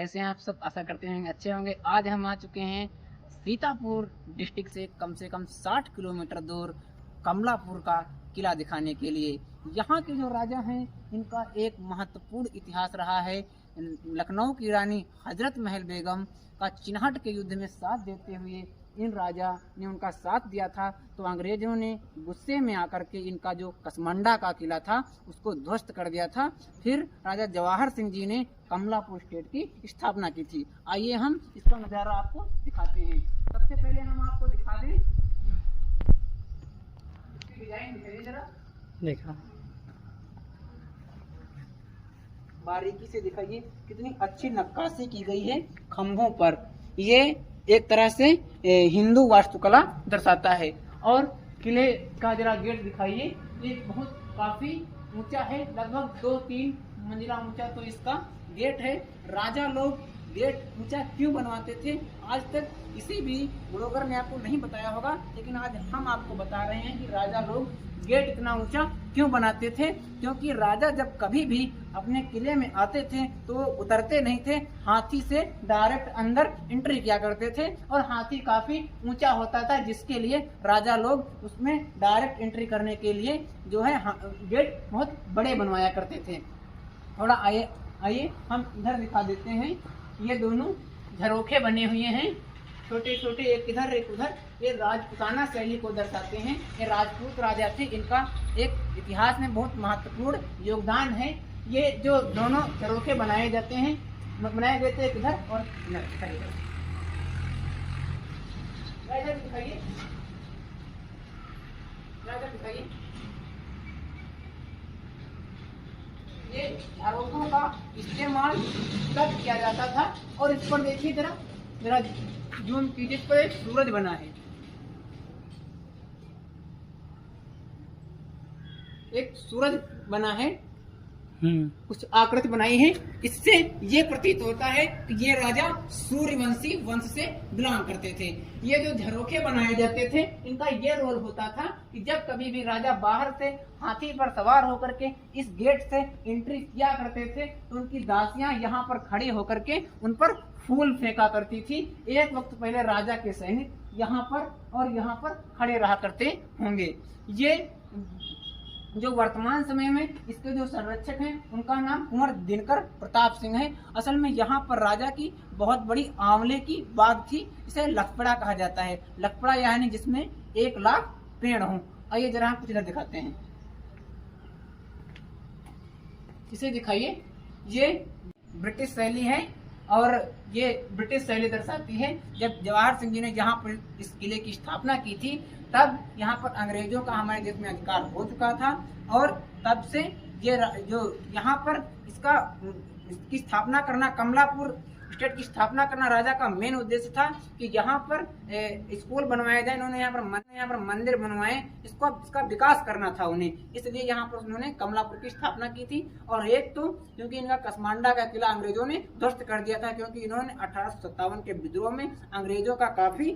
कैसे हैं आप सब? आशा करते हैं अच्छे होंगे। आज हम आ चुके हैं सीतापुर डिस्ट्रिक्ट से कम 60 किलोमीटर दूर कमलापुर का किला दिखाने के लिए। यहाँ के जो राजा हैं इनका एक महत्वपूर्ण इतिहास रहा है। लखनऊ की रानी हजरत महल बेगम का चिन्हट के युद्ध में साथ देते हुए इन राजा ने उनका साथ दिया था, तो अंग्रेजों ने गुस्से में आकर के इनका जो कसमंडा का किला था उसको ध्वस्त कर दिया था। फिर राजा जवाहर सिंह जी ने कमलापुर स्टेट की स्थापना की थी। आइए हम इसका नज़ारा आपको दिखाते हैं। सबसे पहले हम आपको दिखा दें इसकी डिजाइन, दिखाइए जरा, देखा बारीकी से दिखाइए कितनी अच्छी नक्काशी की गई है खंभों पर। ये एक तरह से हिंदू वास्तुकला दर्शाता है। और किले का जरा गेट दिखाइए, ये बहुत काफी ऊंचा है, लगभग 2-3 मंजिला ऊंचा तो इसका गेट है। राजा लोग गेट ऊंचा क्यों बनवाते थे आज तक किसी भी ब्लॉगर ने आपको नहीं बताया होगा, लेकिन आज हम आपको बता रहे हैं कि राजा लोग गेट इतना ऊंचा क्यों बनाते थे। क्योंकि राजा जब कभी भी अपने किले में आते थे तो वो उतरते नहीं थे, हाथी से डायरेक्ट अंदर एंट्री किया करते थे। और हाथी काफी ऊंचा होता था, जिसके लिए राजा लोग उसमें डायरेक्ट एंट्री करने के लिए जो है गेट बहुत बड़े बनवाया करते थे। थोड़ा आइए हम इधर दिखा देते हैं। ये दोनों झरोखे बने हुए हैं, छोटे छोटे, एक इधर एक उधर। ये राजपूताना शैली को दर्शाते हैं। ये राजपूत राजा थे, इनका एक इतिहास में बहुत महत्वपूर्ण योगदान है। ये जो दोनों झरोखे बनाए गए थे एक इधर और इधर दिखाइए। ये झरोखों का इस्तेमाल कब किया जाता था? और इस पर देखिए जरा जूम कीजिए, इस पर एक सूरज बना है, एक सूरज बना है, कुछ आकृति बनाई है। इससे ये प्रतीत होता है कि ये राजा सूर्यवंशी वंश से बिलोंग करते थे। ये जो झरोखे बनाए जाते थे इनका ये रोल होता था कि जब कभी भी राजा बाहर से हाथी पर सवार होकर के इस गेट से एंट्री किया करते थे तो उनकी दासियां यहाँ पर खड़ी होकर के उन पर फूल फेंका करती थी। एक वक्त पहले राजा के सैनिक यहाँ पर और यहाँ पर खड़े रहा करते होंगे। ये जो वर्तमान समय में इसके जो संरक्षक हैं उनका नाम कुंवर दिनकर प्रताप सिंह है। असल में यहाँ पर राजा की बहुत बड़ी आंवले की बाग थी, इसे लखपड़ा कहा जाता है। लखपड़ा यानी जिसमें 1 लाख पेड़ हों। आइए जरा हम कुछ इधर दिखाते हैं, इसे दिखाइए। ये ब्रिटिश शैली है और ये ब्रिटिश शैली दर्शाती है जब जवाहर सिंह जी ने यहाँ पर इस किले की स्थापना की थी तब यहाँ पर अंग्रेजों का हमारे देश में अधिकार हो चुका था। और तब से ये जो यहाँ पर इसकी स्थापना करना, कमलापुर स्टेट की स्थापना करना राजा का मेन उद्देश्य था कि यहाँ पर स्कूल बनवाया जाए। इन्होंने यहाँ पर मंदिर बनवाए, इसका विकास करना था उन्हें, इसलिए यहाँ पर उन्होंने कमलापुर की स्थापना की थी। और एक तो क्योंकि इनका कसमांडा का किला अंग्रेजों ने ध्वस्त कर दिया था, क्योंकि इन्होंने 1857 के विद्रोह में अंग्रेजों का काफी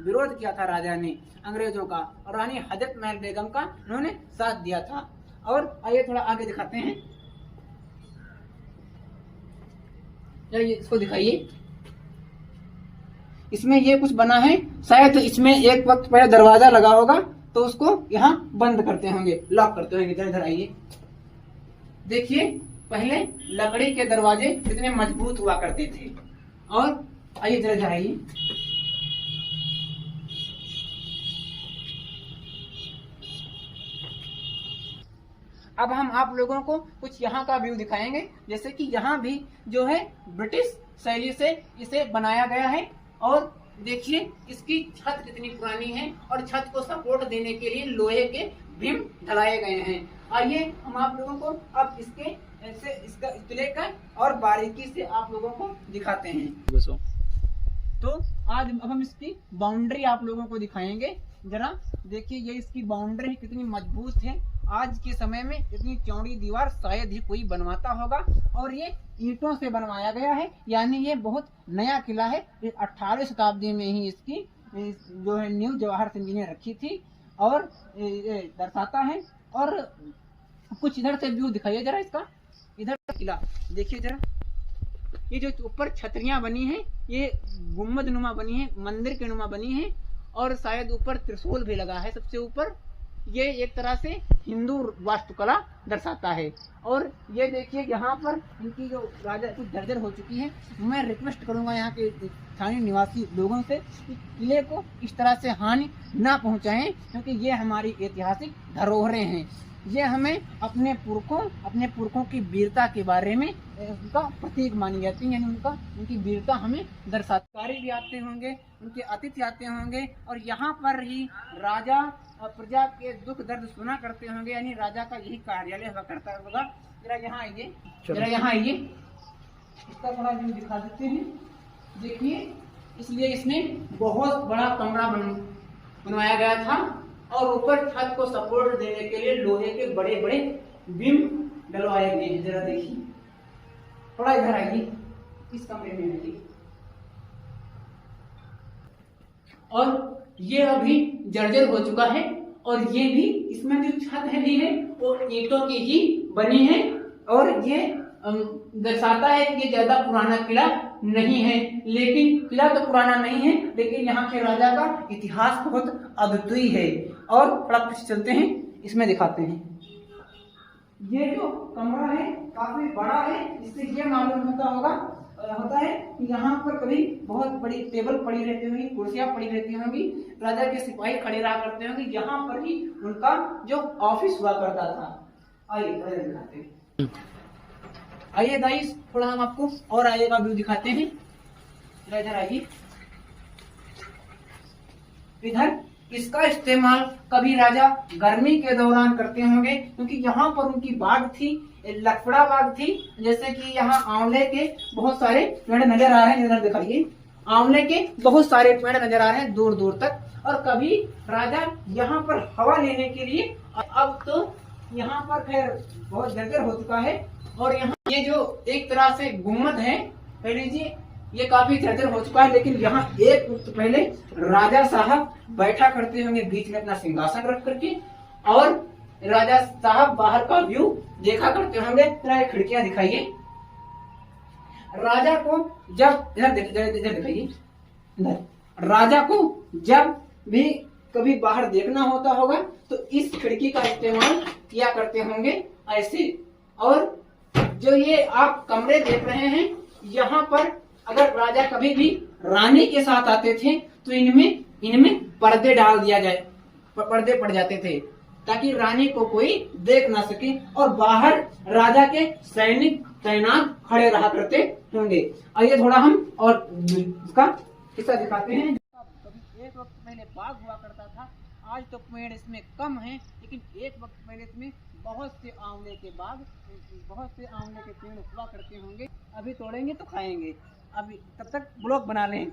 विरोध किया था राजा ने अंग्रेजों का, और रानी हजरत महल बेगम का इन्होंने साथ दिया था। और आइए थोड़ा आगे दिखाते हैं, चलिए इसको दिखाइए। इसमें ये कुछ बना है, शायद इसमें एक वक्त पहले दरवाजा लगा होगा तो उसको यहाँ बंद करते होंगे, लॉक करते होंगे। इधर आइए, देखिए पहले लकड़ी के दरवाजे कितने मजबूत हुआ करते थे। और आइए इधर आइए, अब हम आप लोगों को कुछ यहाँ का व्यू दिखाएंगे। जैसे कि यहाँ भी जो है ब्रिटिश शैली से इसे बनाया गया है। और देखिए इसकी छत कितनी पुरानी है और छत को सपोर्ट देने के लिए लोहे के बीम ढलाए गए हैं। आइए हम आप लोगों को अब इसका किले का और बारीकी से आप लोगों को दिखाते हैं। तो आज अब हम इसकी बाउंड्री आप लोगों को दिखाएंगे। जरा देखिए, ये इसकी बाउंड्री कितनी मजबूत है। आज के समय में इतनी चौड़ी दीवार शायद ही कोई बनवाता होगा, और ये ईंटों से बनवाया गया है, यानी ये बहुत नया किला है। 18वीं शताब्दी में ही इसकी जो है नींव जवाहर सिंह जी ने रखी थी और दर्शाता है। और कुछ इधर से व्यू दिखाइए जरा इसका, इधर किला देखिए जरा, ये जो ऊपर छतरियां बनी हैं ये गुम्बद नुमा बनी है, मंदिर के नुमा बनी है, और शायद ऊपर त्रिशूल भी लगा है सबसे ऊपर। ये एक तरह से हिंदू वास्तुकला दर्शाता है। और ये देखिए यहाँ पर इनकी जो राजा कुछ जर्जर हो चुकी है। मैं रिक्वेस्ट करूंगा यहाँ के स्थानीय निवासी लोगों से कि किले को इस तरह से हानि ना पहुंचाएं, क्योंकि ये हमारी ऐतिहासिक धरोहरें हैं। ये हमें अपने पुरखों की वीरता के बारे में उनका प्रतीक मानी जाती है, यानी उनकी वीरता हमें दर्शाती भी आते होंगे, उनके अतिथि आते होंगे, और यहाँ पर ही राजा प्रजा के दुख दर्द सुना करते होंगे, यानी राजा का यही कार्यालय हुआ करता होगा। जरा यहाँ आइए, इसका थोड़ा व्यू दिखा देते हैं। देखिए, इसलिए इसमें बहुत बड़ा कमरा बनवाया गया था, और ऊपर छत को सपोर्ट देने के लिए लोहे के बड़े बड़े बीम डलवाए गए हैं। जरा देखिए, थोड़ा इधर आइए, इस कमरे में आइए। और ये अभी जर्जर हो चुका है, और ये भी इसमें जो छत है भी है वो ईंटों की ही बनी है, और ये दर्शाता है कि ये ज्यादा पुराना किला नहीं है। लेकिन किला तो पुराना नहीं है, लेकिन यहाँ के राजा का इतिहास बहुत अद्वितीय है। और थोड़ा कुछ चलते हैं, इसमें दिखाते हैं। ये जो कमरा है काफी बड़ा है, इससे ये मालूम होता है कि यहाँ पर कभी बहुत बड़ी टेबल पड़ी रहती होंगी, कुर्सियां पड़ी रहती होंगी, राजा के सिपाही खड़े रहा करते होंगे। यहाँ पर ही उनका जो ऑफिस हुआ करता था। आइए दिखाते हैं। आइए गाइस, थोड़ा हम आपको और आगे का व्यू दिखाते हैं। इधर आइए। इधर इसका इस्तेमाल कभी राजा गर्मी के दौरान करते होंगे, क्योंकि यहाँ पर उनकी बाग थी, लकड़ा बाग थी। जैसे कि यहाँ आंवले के बहुत सारे पेड़ नजर आ रहे हैं, इधर दिखाइए, आंवले के बहुत सारे पेड़ नजर आ रहे हैं दूर दूर तक। और कभी राजा यहाँ पर हवा लेने के लिए, अब तो यहाँ पर खैर बहुत जर्जर हो चुका है। और यहाँ ये जो एक तरह से गुम्बद है, कह लीजिए, ये काफी जर्जर हो चुका है। लेकिन यहाँ एक वक्त पहले राजा साहब बैठा करते होंगे बीच में अपना सिंहासन रख करके, और राजा साहब बाहर का व्यू देखा करते होंगे। जरा खिड़कियां दिखाइए। राजा को जब इधर दिखाइए, राजा को जब भी कभी बाहर देखना होता होगा तो इस खिड़की का इस्तेमाल किया करते होंगे ऐसे। और जो ये आप कमरे देख रहे हैं, यहाँ पर अगर राजा कभी भी रानी के साथ आते थे तो इनमें पर्दे डाल दिया जाए, पर्दे पड़ जाते थे, ताकि रानी को कोई देख ना सके। और बाहर राजा के सैनिक तैनात खड़े रहा करते होंगे। आइए थोड़ा हम और इसका हिस्सा दिखाते हैं। एक वक्त पहले बाग हुआ करता था, आज तो पेड़ इसमें कम है, लेकिन एक वक्त पहले इसमें बहुत से आंवले के पेड़ हुआ करते होंगे। अभी तोड़ेंगे तो खाएंगे, अभी तब तक ब्लॉग बना लें।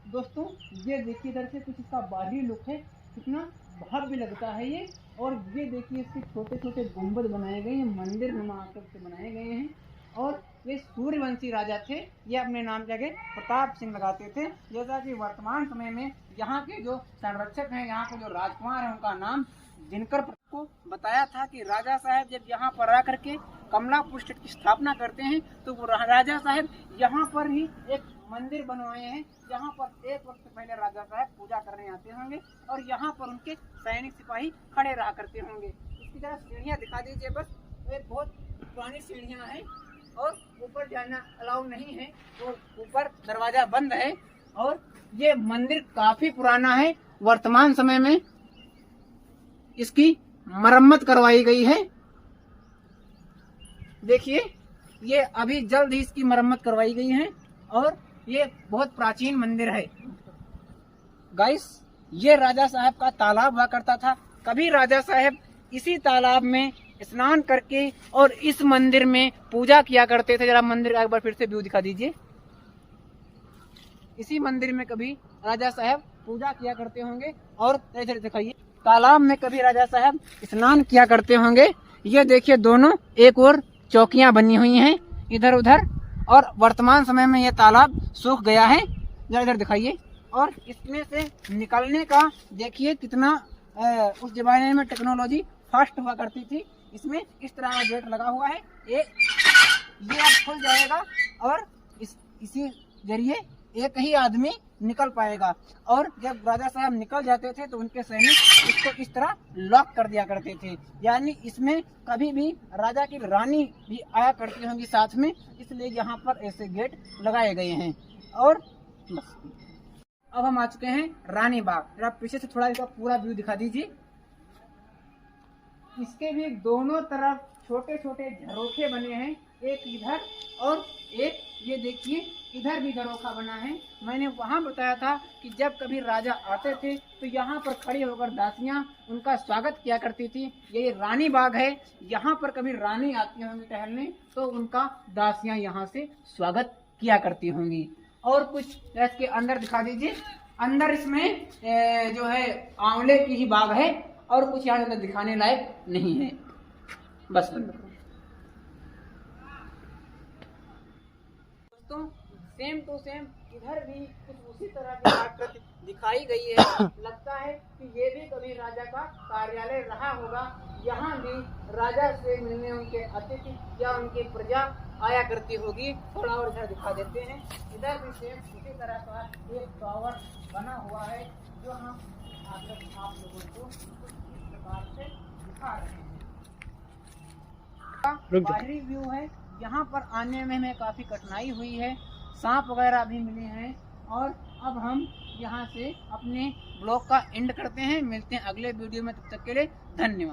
दोस्तों, ये देखिए इधर से कुछ इसका बाहरी लुक है, कितना भव्य लगता है ये। और ये देखिए इसके छोटे छोटे गुंबद बनाए गए हैं, मंदिर नुमा आकृति से बनाए गए हैं। और ये सूर्यवंशी राजा थे, ये अपने नाम जगह प्रताप सिंह लगाते थे। जैसा कि वर्तमान समय में यहाँ के जो संरक्षक हैं, यहाँ के जो राजकुमार हैं, उनका नाम दिनकर को बताया था कि राजा साहब जब यहाँ पर आकर के कमलापुर स्टेट की स्थापना करते हैं तो वो राजा साहब यहाँ पर ही एक मंदिर बनवाए हैं, जहाँ पर एक वक्त पहले राजा साहब पूजा करने आते होंगे, और यहाँ पर उनके सैनिक सिपाही खड़े रहा करते होंगे। इसकी तरह सीढ़ियाँ दिखा दीजिए बस। एक बहुत पुरानी सीढ़ियाँ हैं, और ऊपर जाना अलाउ नहीं है, तो ऊपर दरवाजा बंद है। और ये मंदिर काफी पुराना है, वर्तमान समय में इसकी मरम्मत करवाई गई है। देखिए, ये अभी जल्द ही इसकी मरम्मत करवाई गई है, और ये बहुत प्राचीन मंदिर है। गाइस, ये राजा साहब का तालाब हुआ करता था। कभी राजा साहब इसी तालाब में स्नान करके और इस मंदिर में पूजा किया करते थे। जरा मंदिर एक बार फिर से व्यू दिखा दीजिए। इसी मंदिर में कभी राजा साहब पूजा किया करते होंगे, और इधर दिखाइए, तालाब में कभी राजा साहब स्नान किया करते होंगे। ये देखिए, दोनों एक और चौकियां बनी हुई हैं इधर उधर, और वर्तमान समय में ये तालाब सूख गया है। जरा इधर दिखाइए। और इसमें से निकलने का देखिए कितना उस जमाने में टेक्नोलॉजी फास्ट हुआ करती थी। इसमें इस तरह का गेट लगा हुआ है। ये आप और इसी जरिए एक ही आदमी निकल पाएगा। और जब राजा साहब निकल जाते थे तो उनके सैनिक इसको इस तरह लॉक कर दिया करते थे, यानी इसमें कभी भी राजा की रानी भी आया करती होंगी साथ में, इसलिए यहाँ पर ऐसे गेट लगाए गए हैं। और बस अब हम आ चुके हैं रानी बाग। आप पीछे से थोड़ा इसका पूरा व्यू दिखा दीजिए। इसके भी दोनों तरफ छोटे छोटे झरोखे बने हैं, एक इधर और एक ये देखिए इधर भी झरोखा बना है। मैंने वहां बताया था कि जब कभी राजा आते थे तो यहाँ पर खड़ी होकर दासियां उनका स्वागत किया करती थी। ये रानी बाग है, यहाँ पर कभी रानी आती होंगी टहलने तो उनका दासियां यहाँ से स्वागत किया करती होंगी। और कुछ इसके अंदर दिखा दीजिए। अंदर इसमें जो है आंवले की ही बाग है और कुछ यहाँ अंदर दिखाने लायक नहीं है। बस दोस्तों सेम टू सेम इधर भी कुछ उसी तरह की आकृति दिखाई गई है। लगता है कि ये भी कभी राजा का कार्यालय रहा होगा। यहाँ भी राजा से मिलने उनके अतिथि या उनकी प्रजा आया करती होगी। थोड़ा और इधर दिखा देते हैं। इधर भी सेम इसी तरह का एक टावर बना हुआ है जो हम आप लोगों को इस प्रकार से दिखा रहे हैं। बाहरी व्यू है। यहाँ पर आने में हमें काफी कठिनाई हुई है, सांप वगैरह भी मिले हैं। और अब हम यहाँ से अपने ब्लॉग का एंड करते हैं। मिलते हैं अगले वीडियो में, तब तक के लिए धन्यवाद।